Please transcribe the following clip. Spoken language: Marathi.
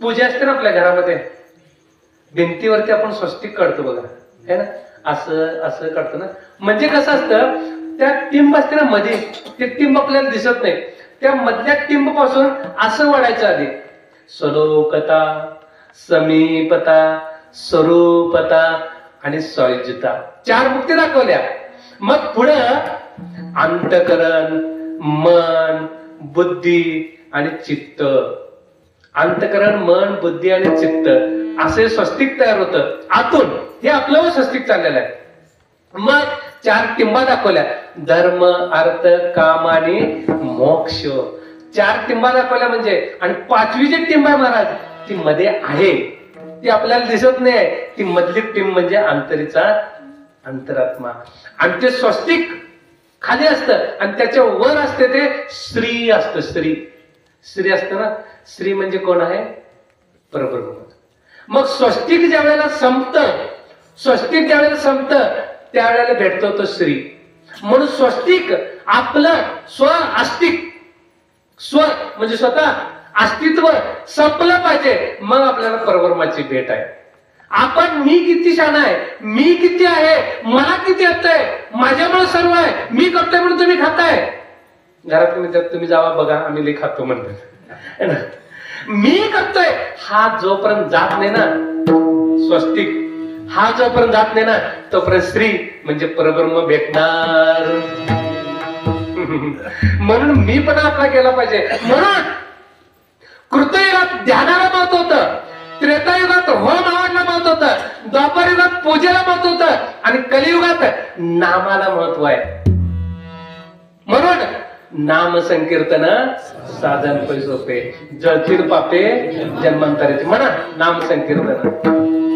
पूजा असते ना आपल्या घरामध्ये, भिंतीवरती आपण स्वस्तिक काढतो बघा, है ना, असं असं काढतो ना. म्हणजे कसं असतं, त्या टिंब असते ना मध्ये, ते टिंब आपल्याला दिसत नाही, त्या मधल्या टिंब पासून असं वाढायचं आधी. स्वलोकता, समीपता, स्वरूपता आणि सौज्यता, 4 मुक्ती दाखवल्या. मग पुढं अंतकरण, मन, बुद्धी आणि चित्त. अंतकरण, मन, बुद्धी आणि चित्त असे स्वस्तिक तयार होतं आतून. हे आपलं स्वस्तिक चाललेलं आहे. मग 4 टिंबा दाखवल्या, धर्म, अर्थ, काम आणि मोक्ष. 4 टिंबा दाखवल्या म्हणजे, आणि 5वी जी टिंब आहे महाराज, ती मध्ये आहे, ती आपल्याला दिसत नाही. ती मधली टिंब म्हणजे अंतरीचा अंतरात्मा. आणि ते स्वस्तिक खाली असतं आणि त्याच्या वर असते ते श्री असतं. श्री, श्री असतं ना. श्री म्हणजे कोण आहे? परब्रह्म. मग स्वस्तिक ज्या वेळेला संपतं, स्वस्तिक ज्या वेळेला संपतं त्यावेळेला भेटतो तो श्री. म्हणून स्वस्तिक आपलं स्व अस्तिक, स्व म्हणजे स्वतः अस्तित्व संपलं पाहिजे, मग आपल्याला परब्रह्माची भेट आहे. आपण मी किती शान आहे, मी किती आहे, मला किती येतंय, माझ्यामुळे सर्व आहे, मी करतोय म्हणून तुम्ही खाताय. घरात तुम्ही जावा बघा, आम्ही लई खातो म्हणतो. मी करतोय हा जोपर्यंत जात नाही ना, स्वस्तिक हा जोपर्यंत जात नाही ना, तोपर्यंत श्री म्हणजे परब्रह्म भेटणार. म्हणून मी पण आपला केला पाहिजे. म्हणून कृतयुगात ध्यानाला महत्व होतं, त्रेतायुगात होम हवनाला महत्व होतं, द्वापारयुगात पूजेला महत्व होतं, आणि कलियुगात नामाला महत्व आहे. म्हणून नाम संकीर्तन साधन सोपे, जळतील पापे जन्मांतराचे. म्हणा नाम संकीर्तन.